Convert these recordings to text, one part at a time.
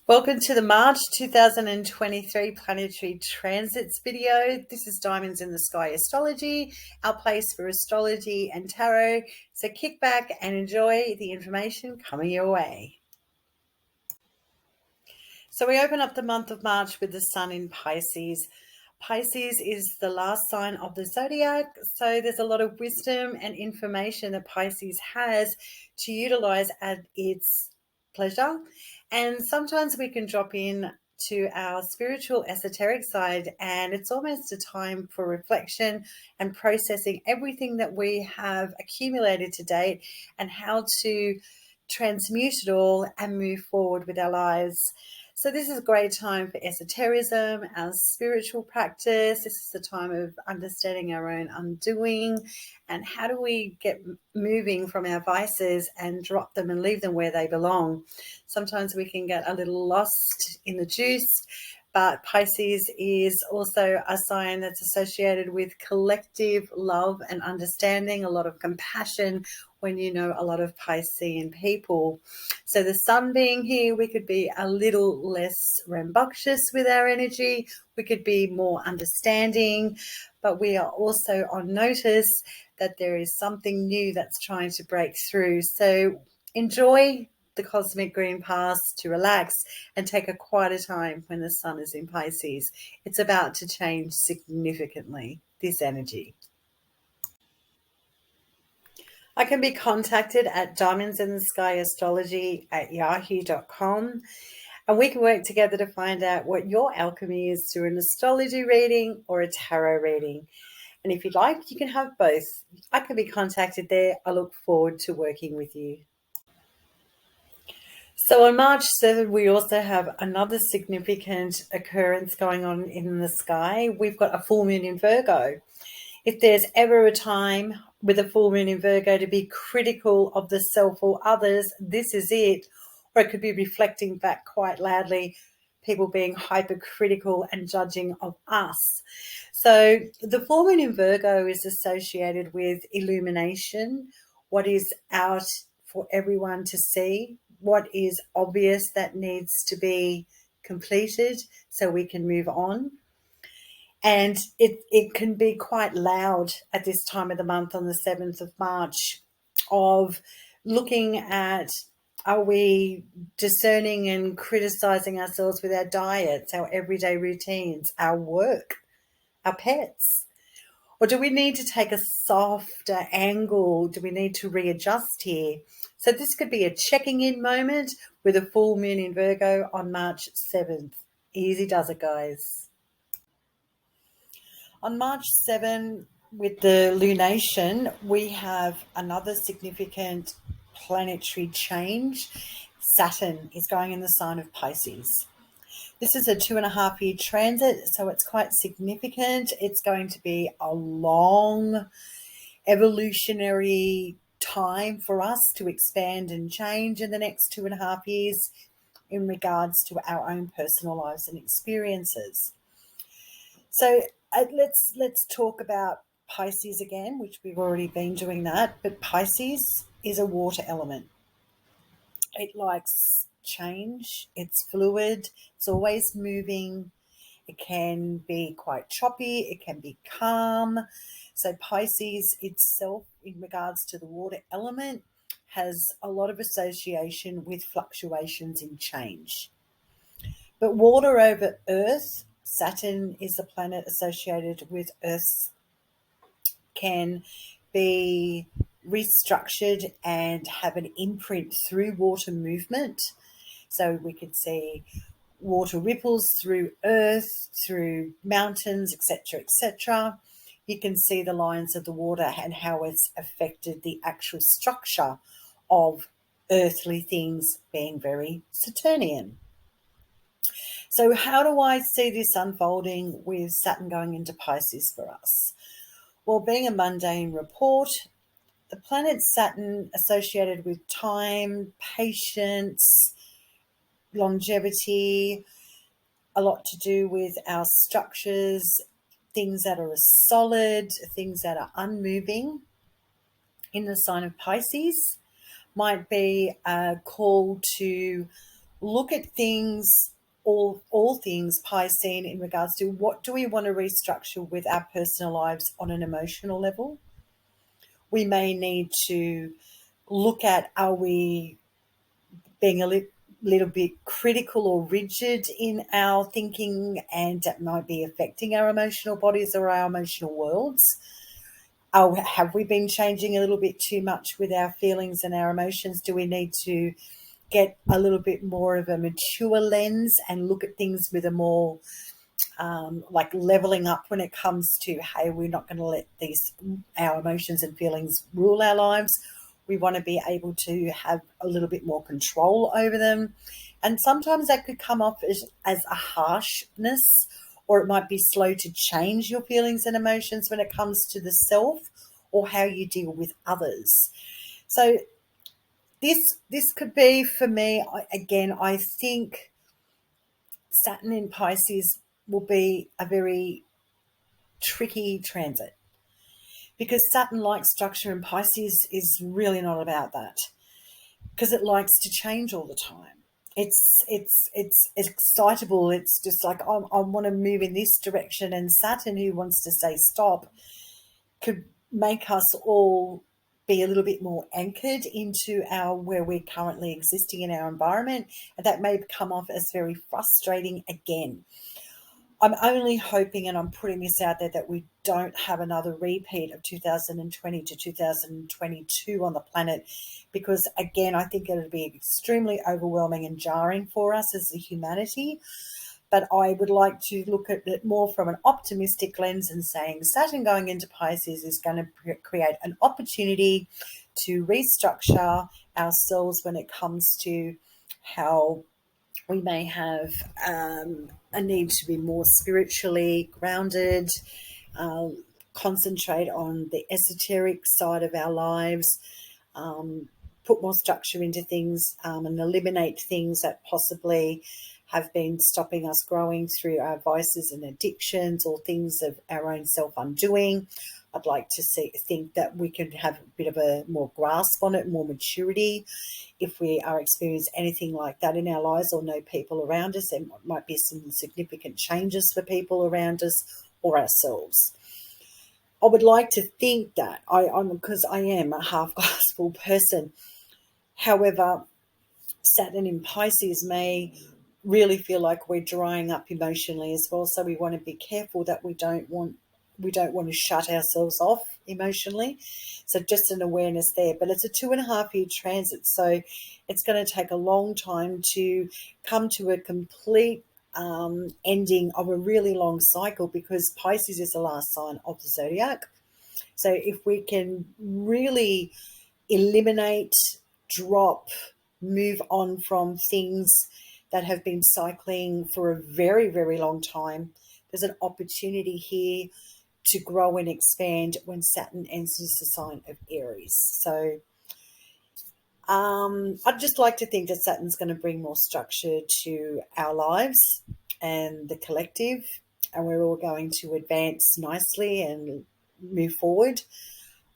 Welcome to the March 2023 Planetary Transits video. This is Diamonds in the Sky Astrology, our place for astrology and tarot. So kick back and enjoy the information coming your way. So we open up the month of March with the Sun in Pisces. Pisces is the last sign of the zodiac, so there's a lot of wisdom and information that Pisces has to utilize at its pleasure. And sometimes we can drop in to our spiritual esoteric side, and it's almost a time for reflection and processing everything that we have accumulated to date and how to transmute it all and move forward with our lives. So this is a great time for esotericism, our spiritual practice. This is the time of understanding our own undoing and how do we get moving from our vices and drop them and leave them where they belong. Sometimes we can get a little lost in the juice, but Pisces is also a sign that's associated with collective love and understanding, a lot of compassion when you know a lot of Piscean people. So the sun being here, we could be a little less rambunctious with our energy. We could be more understanding, but we are also on notice that there is something new that's trying to break through. So enjoy the cosmic green pass to relax and take a quieter time when the sun is in Pisces. It's about to change significantly, this energy. I can be contacted at diamondsintheskyastrology@yahoo.com, and we can work together to find out what your alchemy is through an astrology reading or a tarot reading. And if you'd like, you can have both. I can be contacted there. I look forward to working with you. So on March 7th, we also have another significant occurrence going on in the sky. We've got a full moon in Virgo. If there's ever a time with a full moon in Virgo to be critical of the self or others, this is it. Or it could be reflecting back quite loudly, people being hypercritical and judging of us. So the full moon in Virgo is associated with illumination, what is out for everyone to see, what is obvious that needs to be completed so we can move on. And it can be quite loud at this time of the month on the 7th of March of looking at, are we discerning and criticizing ourselves with our diets, our everyday routines, our work, our pets? Or do we need to take a softer angle? Do we need to readjust here? So this could be a checking in moment with a full moon in Virgo on March 7th. Easy does it, guys. On March 7, with the lunation, we have another significant planetary change. Saturn is going in the sign of Pisces. This is a 2.5-year transit, so it's quite significant. It's going to be a long evolutionary time for us to expand and change in the next 2.5 years in regards to our own personal lives and experiences. So let's talk about Pisces again, which we've already been doing that, but Pisces is a water element. It likes change, it's fluid, it's always moving. It can be quite choppy, it can be calm. So Pisces itself, in regards to the water element, has a lot of association with fluctuations in change. But water over Earth, Saturn is a planet associated with Earth, can be restructured and have an imprint through water movement. So we could see water ripples through earth, through mountains, etc., etc. You can see the lines of the water and how it's affected the actual structure of earthly things, being very Saturnian. So how do I see this unfolding with Saturn going into Pisces for us? Well, being a mundane report, the planet Saturn associated with time, patience, longevity, a lot to do with our structures, things that are solid, things that are unmoving. In the sign of Pisces might be a call to look at things, all things Piscean, in regards to what do we want to restructure with our personal lives on an emotional level. We may need to look at, are we being a little bit critical or rigid in our thinking, and that might be affecting our emotional bodies or our emotional worlds? Have we been changing a little bit too much with our feelings and our emotions? Do we need to get a little bit more of a mature lens and look at things with a more like leveling up when it comes to, hey, we're not going to let our emotions and feelings rule our lives. We want to be able to have a little bit more control over them. And sometimes that could come off as a harshness, or it might be slow to change your feelings and emotions when it comes to the self or how you deal with others. So this could be, for me, again, I think Saturn in Pisces will be a very tricky transit, because Saturn likes structure and Pisces is really not about that, because it likes to change all the time. It's excitable. It's just like, I want to move in this direction, and Saturn, who wants to say stop, could make us all be a little bit more anchored into our where we're currently existing in our environment, and that may come off as very frustrating again. I'm only hoping, and I'm putting this out there, that we don't have another repeat of 2020 to 2022 on the planet, because again, I think it would be extremely overwhelming and jarring for us as a humanity. But I would like to look at it more from an optimistic lens and saying Saturn going into Pisces is going to create an opportunity to restructure ourselves when it comes to how we may have a need to be more spiritually grounded, uh, concentrate on the esoteric side of our lives, put more structure into things, and eliminate things that possibly have been stopping us growing through our vices and addictions, or things of our own self-undoing. I'd like to think that we can have a bit of a more grasp on it, more maturity. If we are experiencing anything like that in our lives, or know people around us, there might be some significant changes for people around us or ourselves. I would like to think that because I am a half glass full person. However, Saturn in Pisces may really feel like we're drying up emotionally as well. So we want to be careful that we don't want to shut ourselves off emotionally. So just an awareness there. But it's a 2.5-year transit, so it's going to take a long time to come to a complete ending of a really long cycle, because Pisces is the last sign of the zodiac. So if we can really eliminate, drop, move on from things that have been cycling for a very, very long time, there's an opportunity here to grow and expand when Saturn enters the sign of Aries. So I'd just like to think that Saturn's going to bring more structure to our lives and the collective, and we're all going to advance nicely and move forward.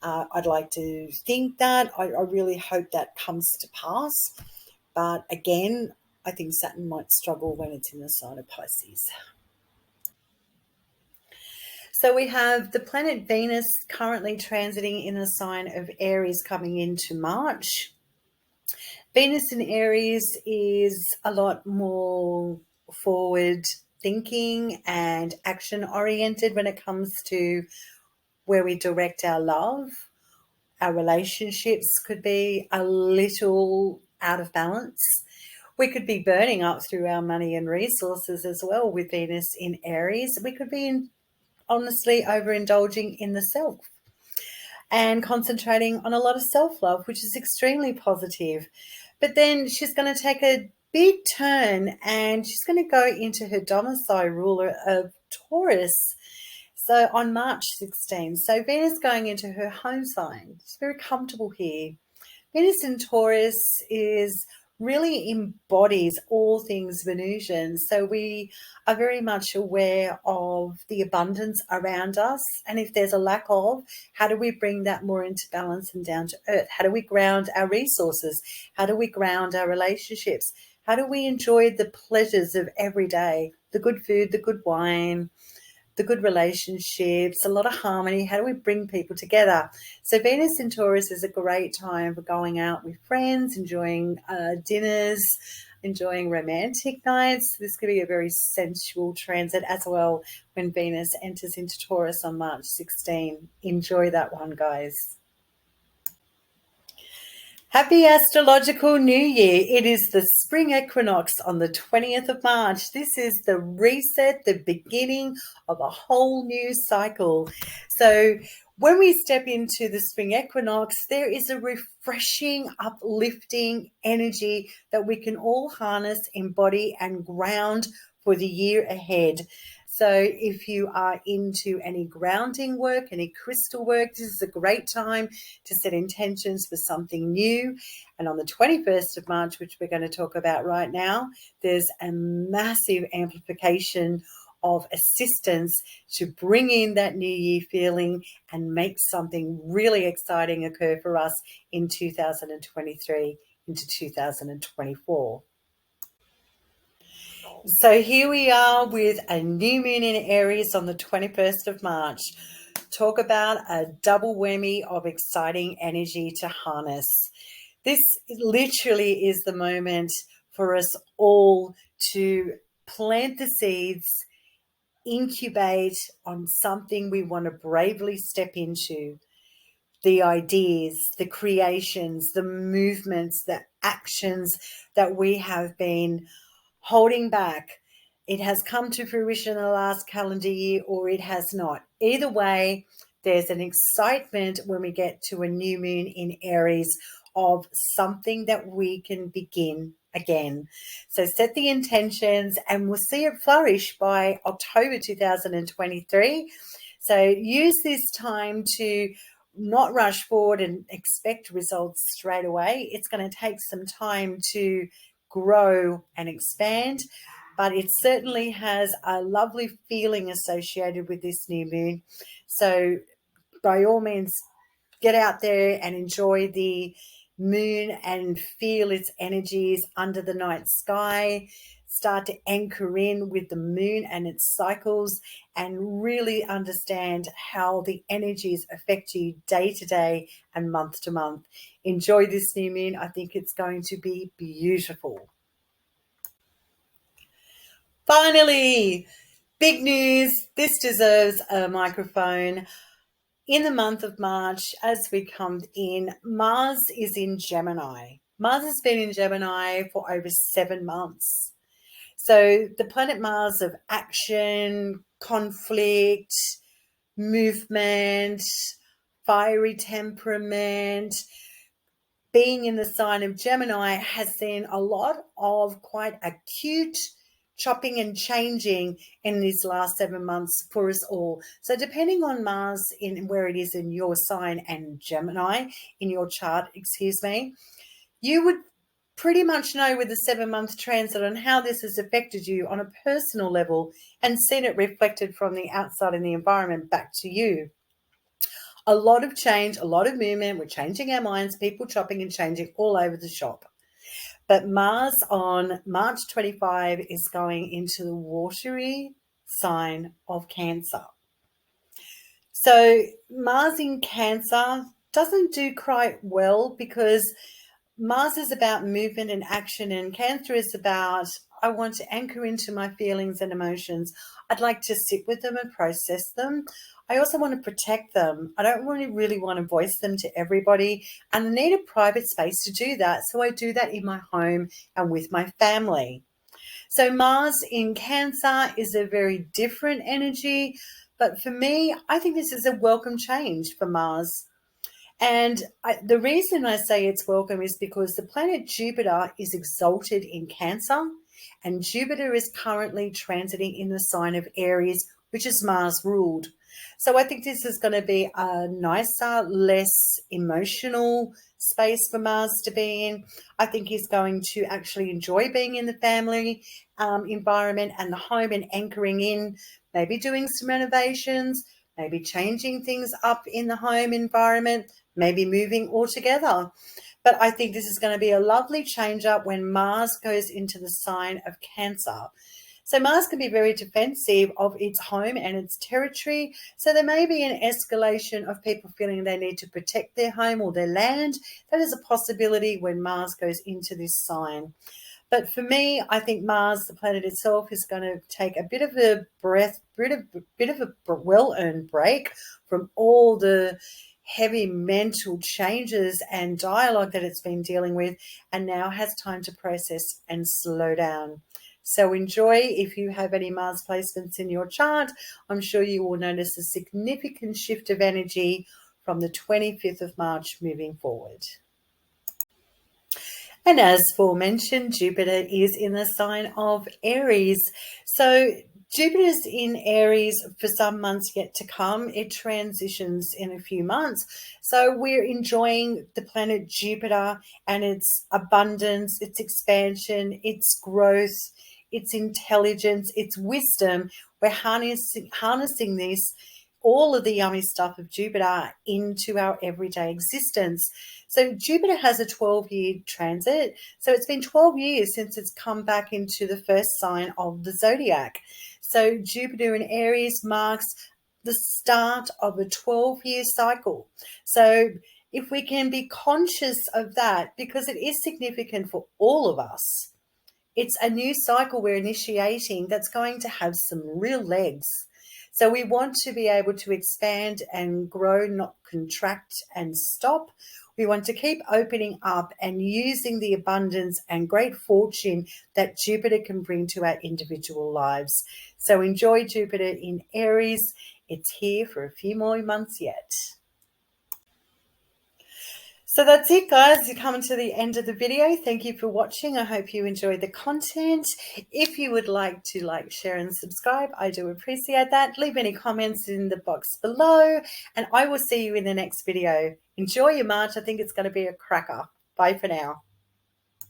I'd like to think that. I really hope that comes to pass. But again, I think Saturn might struggle when it's in the sign of Pisces. So we have the planet Venus currently transiting in the sign of Aries coming into March. Venus in Aries is a lot more forward thinking and action oriented when it comes to where we direct our love. Our relationships could be a little out of balance. We could be burning up through our money and resources as well with Venus in Aries. We could be honestly overindulging in the self and concentrating on a lot of self-love, which is extremely positive. But then she's going to take a big turn, and she's going to go into her domicile ruler of Taurus. So on March 16th, so Venus going into her home sign. It's very comfortable here. Venus in Taurus really embodies all things Venusian. So we are very much aware of the abundance around us. And if there's a lack of, how do we bring that more into balance and down to earth? How do we ground our resources? How do we ground our relationships? How do we enjoy the pleasures of every day? The good food, the good wine, the good relationships, a lot of harmony. How do we bring people together? So Venus in Taurus is a great time for going out with friends, enjoying dinners, enjoying romantic nights. This could be a very sensual transit as well when Venus enters into Taurus on March 16. Enjoy that one, guys. Happy astrological new year. It is the spring equinox on the 20th of March. This is the reset, the beginning of a whole new cycle. So when we step into the spring equinox, there is a refreshing, uplifting energy that we can all harness, embody, and ground for the year ahead. So if you are into any grounding work, any crystal work, this is a great time to set intentions for something new. And on the 21st of March, which we're going to talk about right now, there's a massive amplification of assistance to bring in that new year feeling and make something really exciting occur for us in 2023 into 2024. So here we are with a new moon in Aries on the 21st of March. Talk about a double whammy of exciting energy to harness. This literally is the moment for us all to plant the seeds, incubate on something we want to bravely step into. The ideas, the creations, the movements, the actions that we have been holding back. It has come to fruition in the last calendar year or it has not. Either way, there's an excitement when we get to a new moon in Aries of something that we can begin again. So set the intentions and we'll see it flourish by October 2023. So use this time to not rush forward and expect results straight away. It's going to take some time to grow and expand, but it certainly has a lovely feeling associated with this new moon. So by all means, get out there and enjoy the moon and feel its energies under the night sky. Start to anchor in with the moon and its cycles and really understand how the energies affect you day to day and month to month. Enjoy this new moon. I think it's going to be beautiful. Finally, big news. This deserves a microphone. In the month of March, as we come in, Mars is in Gemini. Mars has been in Gemini for over 7 months. So the planet Mars of action, conflict, movement, fiery temperament, being in the sign of Gemini has seen a lot of quite acute chopping and changing in these last 7 months for us all. So depending on Mars in where it is in your sign and Gemini in your chart, you would pretty much know with the 7-month transit on how this has affected you on a personal level and seen it reflected from the outside in the environment back to you. A lot of change, a lot of movement. We're changing our minds, people chopping and changing all over the shop. But Mars on March 25 is going into the watery sign of Cancer. So Mars in Cancer doesn't do quite well because Mars is about movement and action, and Cancer is about, I want to anchor into my feelings and emotions. I'd like to sit with them and process them. I also want to protect them. I don't really want to voice them to everybody, and I need a private space to do that. So I do that in my home and with my family. So Mars in Cancer is a very different energy, but for me, I think this is a welcome change for Mars. And the reason I say it's welcome is because the planet Jupiter is exalted in Cancer, and Jupiter is currently transiting in the sign of Aries, which is Mars ruled. So I think this is going to be a nicer, less emotional space for Mars to be in. I think he's going to actually enjoy being in the family environment and the home and anchoring in, maybe doing some renovations, maybe changing things up in the home environment, maybe moving altogether. But I think this is going to be a lovely change up when Mars goes into the sign of Cancer. So Mars can be very defensive of its home and its territory. So there may be an escalation of people feeling they need to protect their home or their land. That is a possibility when Mars goes into this sign. But for me, I think Mars, the planet itself, is going to take a bit of a well-earned break from all the heavy mental changes and dialogue that it's been dealing with, and now has time to process and slow down. So enjoy. If you have any Mars placements in your chart, I'm sure you will notice a significant shift of energy from the 25th of March moving forward. And as aforementioned, Jupiter is in the sign of Aries. So Jupiter's in Aries for some months yet to come. It transitions in a few months. So we're enjoying the planet Jupiter and its abundance, its expansion, its growth, its intelligence, its wisdom. We're harnessing this, all of the yummy stuff of Jupiter, into our everyday existence. So Jupiter has a 12-year transit. So it's been 12 years since it's come back into the first sign of the zodiac. So Jupiter in Aries marks the start of a 12-year cycle. So if we can be conscious of that, because it is significant for all of us, it's a new cycle we're initiating that's going to have some real legs. So we want to be able to expand and grow, not contract and stop. We want to keep opening up and using the abundance and great fortune that Jupiter can bring to our individual lives. So enjoy Jupiter in Aries. It's here for a few more months yet. So that's it, guys. You're coming to the end of the video. Thank you for watching. I hope you enjoyed the content. If you would like to like, share, and subscribe, I do appreciate that. Leave any comments in the box below, and I will see you in the next video. Enjoy your March. I think it's going to be a cracker. Bye for now.